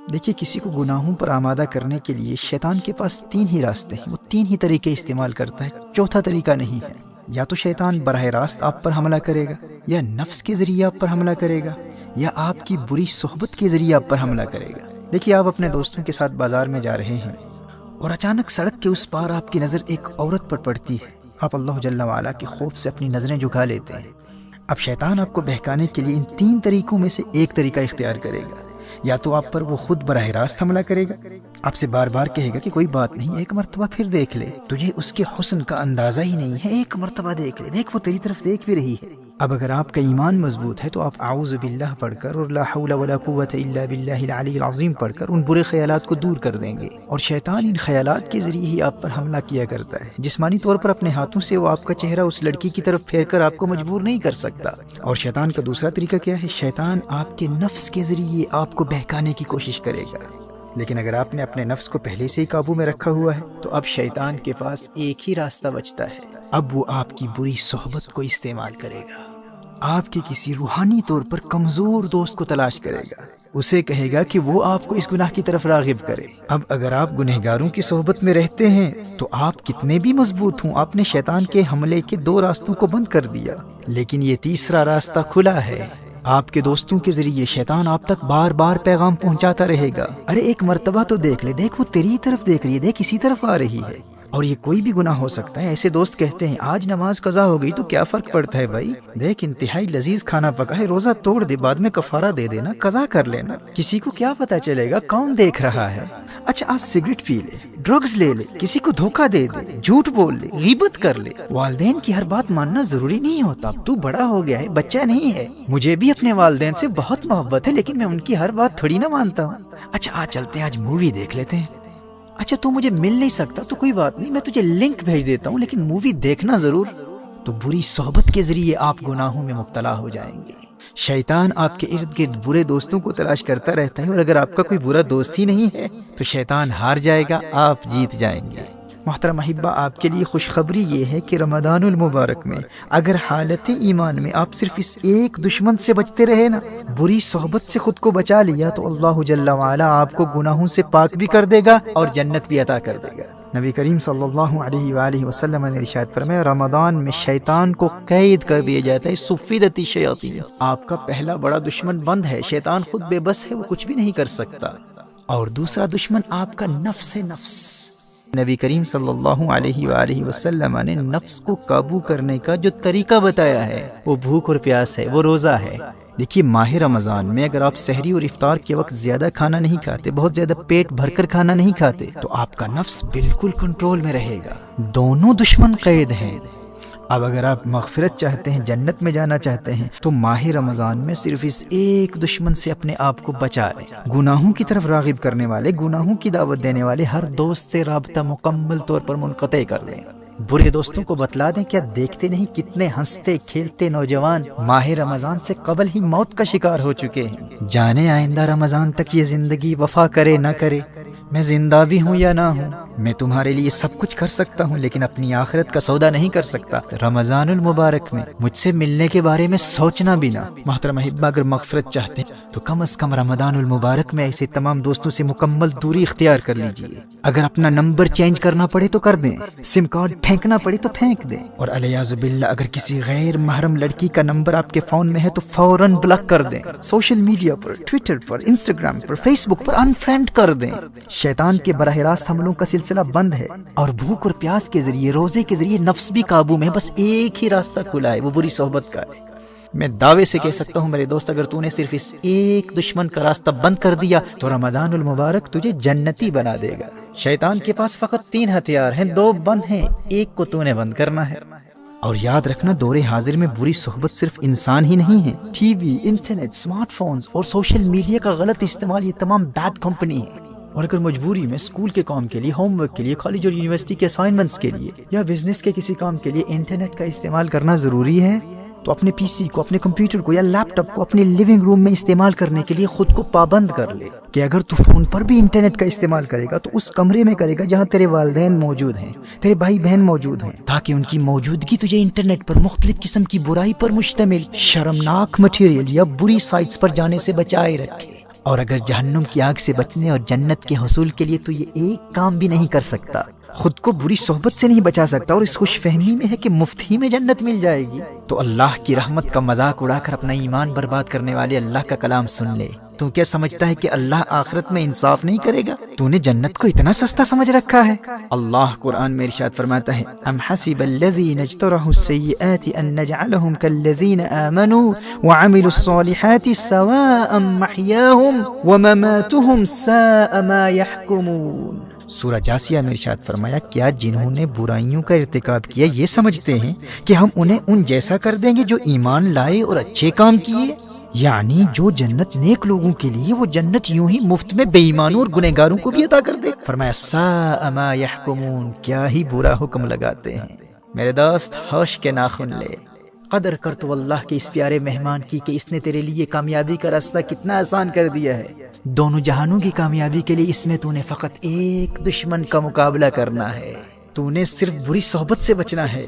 دیکھیے کسی کو گناہوں پر آمادہ کرنے کے لیے شیطان کے پاس 3 ہی راستے ہیں، وہ 3 ہی طریقے استعمال کرتا ہے، چوتھا طریقہ نہیں ہے۔ یا تو شیطان براہ راست آپ پر حملہ کرے گا، یا نفس کے ذریعے آپ پر حملہ کرے گا، یا آپ کی بری صحبت کے ذریعے آپ پر حملہ کرے گا۔ دیکھیے آپ اپنے دوستوں کے ساتھ بازار میں جا رہے ہیں اور اچانک سڑک کے اس پار آپ کی نظر ایک عورت پر پڑتی ہے، آپ اللہ جل وعلا کے خوف سے اپنی نظریں جھکا لیتے ہیں۔ اب شیطان آپ کو بہکانے کے لیے ان 3 طریقوں میں سے ایک طریقہ اختیار کرے گا۔ یا تو آپ پر وہ خود براہ راست حملہ کرے گا، آپ سے بار بار کہے گا کہ کوئی بات نہیں، ایک مرتبہ پھر دیکھ لے، تجھے اس کے حسن کا اندازہ ہی نہیں ہے، ایک مرتبہ دیکھ لے، دیکھ وہ تیری طرف دیکھ بھی رہی ہے۔ اب اگر آپ کا ایمان مضبوط ہے تو آپ اعوذ باللہ پڑھ کر اور لا حول ولا قوت الا باللہ العلی العظیم پڑھ کر ان برے خیالات کو دور کر دیں گے، اور شیطان ان خیالات کے ذریعے ہی آپ پر حملہ کیا کرتا ہے۔ جسمانی طور پر اپنے ہاتھوں سے وہ آپ کا چہرہ اس لڑکی کی طرف پھیر کر آپ کو مجبور نہیں کر سکتا۔ اور شیطان کا دوسرا طریقہ کیا ہے؟ شیطان آپ کے نفس کے ذریعے آپ کو بہکانے کی کوشش کرے گا، لیکن اگر آپ نے اپنے نفس کو پہلے سے ہی قابو میں رکھا ہوا ہے تو اب شیطان کے پاس ایک ہی راستہ بچتا ہے، اب وہ آپ کی بری صحبت کو استعمال کرے گا۔ آپ کے کسی روحانی طور پر کمزور دوست کو تلاش کرے گا، اسے کہے گا کہ وہ آپ کو اس گناہ کی طرف راغب کرے۔ اب اگر آپ گنہگاروں کی صحبت میں رہتے ہیں تو آپ کتنے بھی مضبوط ہوں، آپ نے شیطان کے حملے کے 2 راستوں کو بند کر دیا، لیکن یہ تیسرا راستہ کھلا ہے۔ آپ کے دوستوں کے ذریعے شیطان آپ تک بار بار پیغام پہنچاتا رہے گا، ارے ایک مرتبہ تو دیکھ لے، دیکھ وہ تیری طرف دیکھ رہی ہے، دیکھ اسی طرف آ رہی ہے۔ اور یہ کوئی بھی گناہ ہو سکتا ہے۔ ایسے دوست کہتے ہیں آج نماز قضا ہو گئی تو کیا فرق پڑتا ہے بھائی، دیکھ انتہائی لذیذ کھانا پکا ہے، روزہ توڑ دے، بعد میں کفارہ دے دینا، قضا کر لینا، کسی کو کیا پتا چلے گا کون دیکھ رہا ہے۔ اچھا آج سگریٹ پی لے، ڈرگز لے لے، کسی کو دھوکہ دے دے، جھوٹ بول لے، غیبت کر لے۔ والدین کی ہر بات ماننا ضروری نہیں ہوتا، اب تو بڑا ہو گیا ہے، بچہ نہیں ہے۔ مجھے بھی اپنے والدین سے بہت محبت ہے لیکن میں ان کی ہر بات تھوڑی نہ مانتا ہوں۔ اچھا آج چلتے ہیں، آج مووی دیکھ لیتے ہیں۔ اچھا تو مجھے مل نہیں سکتا تو کوئی بات نہیں، میں تجھے لنک بھیج دیتا ہوں لیکن مووی دیکھنا ضرور۔ تو بری صحبت کے ذریعے آپ گناہوں میں مبتلا ہو جائیں گے۔ شیطان آپ کے ارد گرد برے دوستوں کو تلاش کرتا رہتا ہے، اور اگر آپ کا کوئی برا دوست ہی نہیں ہے تو شیطان ہار جائے گا، آپ جیت جائیں گے۔ محترم احبہ، آپ کے لیے خوشخبری یہ ہے کہ رمضان المبارک میں اگر حالت ایمان میں آپ صرف اس ایک دشمن سے بچتے رہے نا، بری صحبت سے خود کو بچا لیا، تو اللہ جل وعلا آپ کو گناہوں سے پاک بھی کر دے گا اور جنت بھی عطا کر دے گا۔ نبی کریم صلی اللہ علیہ وآلہ وسلم نے ارشاد فرمایا، رمضان میں شیطان کو قید کر دیا جاتا ہے، صفدت الشیاطین۔ آپ کا پہلا بڑا دشمن بند ہے، شیطان خود بے بس ہے، وہ کچھ بھی نہیں کر سکتا، اور دوسرا دشمن آپ کا نفس ہے، نفس۔ نبی کریم صلی اللہ علیہ وآلہ وسلم نے نفس کو قابو کرنے کا جو طریقہ بتایا ہے وہ بھوک اور پیاس ہے، وہ روزہ ہے۔ دیکھیے ماہ رمضان میں اگر آپ سحری اور افطار کے وقت زیادہ کھانا نہیں کھاتے، بہت زیادہ پیٹ بھر کر کھانا نہیں کھاتے، تو آپ کا نفس بالکل کنٹرول میں رہے گا، دونوں دشمن قید ہیں۔ اب اگر آپ مغفرت چاہتے ہیں، جنت میں جانا چاہتے ہیں، تو ماہ رمضان میں صرف اس ایک دشمن سے اپنے آپ کو بچا لیں۔ گناہوں کی طرف راغب کرنے والے، گناہوں کی دعوت دینے والے ہر دوست سے رابطہ مکمل طور پر منقطع کر دیں۔ برے دوستوں کو بتلا دیں، کیا دیکھتے نہیں کتنے ہنستے کھیلتے نوجوان ماہ رمضان سے قبل ہی موت کا شکار ہو چکے ہیں۔ جانے آئندہ رمضان تک یہ زندگی وفا کرے نہ کرے، میں زندہ بھی ہوں یا نہ ہوں، میں تمہارے لیے سب کچھ کر سکتا ہوں لیکن اپنی آخرت کا سودا نہیں کر سکتا۔ رمضان المبارک میں مجھ سے ملنے کے بارے میں سوچنا بھی نہ۔ محترم احبہ، اگر مغفرت چاہتے ہیں تو کم از کم رمضان المبارک میں ایسے تمام دوستوں سے مکمل دوری اختیار کر لیجئے۔ اگر اپنا نمبر چینج کرنا پڑے تو کر دیں، سم کارڈ پھینکنا پڑے تو پھینک دیں، اور علیاذ باللہ اگر کسی غیر محرم لڑکی کا نمبر آپ کے فون میں ہے تو فوراً بلاک کر دیں۔ سوشل میڈیا پر، ٹویٹر پر، انسٹاگرام پر، فیس بک پر انفرینڈ کر دیں۔ شیطان کے براہ راست حملوں کا سلسلہ بند ہے، اور بھوک اور پیاس کے ذریعے، روزے کے ذریعے نفس بھی قابو میں ہے، بس ایک ہی راستہ کھلا ہے، وہ بری صحبت کا ہے۔ میں دعوے سے کہہ سکتا ہوں میرے دوست، اگر تو نے صرف اس ایک دشمن کا راستہ بند کر دیا تو رمضان المبارک تجھے جنتی بنا دے گا۔ شیطان کے پاس فقط 3 ہتھیار ہیں، 2 بند ہیں، ایک کو تو نے بند کرنا ہے۔ اور یاد رکھنا، دور حاضر میں بری صحبت صرف انسان ہی نہیں ہے، T V, internet, smart phones اور سوشل میڈیا کا غلط استعمال، یہ تمام بیڈ کمپنی ہے۔ اور اگر مجبوری میں اسکول کے کام کے لیے، ہوم ورک کے لیے، کالج اور یونیورسٹی کے اسائنمنٹس کے لیے، یا بزنس کے کسی کام کے لیے انٹرنیٹ کا استعمال کرنا ضروری ہے، تو اپنے پی سی کو، اپنے کمپیوٹر کو یا لیپ ٹاپ کو اپنے لیونگ روم میں استعمال کرنے کے لیے خود کو پابند کر لے کہ اگر تو فون پر بھی انٹرنیٹ کا استعمال کرے گا تو اس کمرے میں کرے گا جہاں تیرے والدین موجود ہیں، تیرے بھائی بہن موجود ہیں، تاکہ ان کی موجودگی تجھے انٹرنیٹ پر مختلف قسم کی برائی پر مشتمل شرمناک مٹیریل یا بری سائٹس پر جانے سے بچائے رکھے۔ اور اگر جہنم کی آگ سے بچنے اور جنت کے حصول کے لیے تو یہ ایک کام بھی نہیں کر سکتا، خود کو بری صحبت سے نہیں بچا سکتا، اور اس خوش فہمی میں ہے کہ مفت ہی میں جنت مل جائے گی، تو اللہ کی رحمت کا مذاق اڑا کر اپنا ایمان برباد کرنے والے اللہ کا کلام سن لے۔ تو کیا سمجھتا ہے کہ اللہ آخرت میں انصاف نہیں کرے گا؟ تو نے جنت کو اتنا سستا سمجھ رکھا ہے؟ اللہ قرآن میں ارشاد فرماتا ہے، ام حسب الذین اجترحوا السیئات ان نجعلهم كالذین آمنوا وعملوا الصالحات سواء محیاهم ومماتهم ساء ما يحکمون۔ سورہ جاسیہ میں ارشاد فرمایا، کیا جنہوں نے برائیوں کا ارتکاب کیا یہ سمجھتے ہیں کہ ہم انہیں ان جیسا کر دیں گے جو ایمان لائے اور اچھے کام کیے؟ یعنی جو جنت نیک لوگوں کے لیے، وہ جنت یوں ہی مفت میں بے ایمانوں اور گنہگاروں کو بھی عطا کر دے۔ فرمایا ساء ما یحکمون، کیا ہی برا حکم لگاتے ہیں۔ میرے دوست ہوش کے ناخن لے، قدر کر تو اللہ کے اس پیارے مہمان کی کہ اس نے تیرے لیے کامیابی کا راستہ کتنا آسان کر دیا ہے۔ دونوں جہانوں کی کامیابی کے لیے اس میں تو نے فقط ایک دشمن کا مقابلہ کرنا ہے، تو نے صرف بری صحبت سے بچنا ہے۔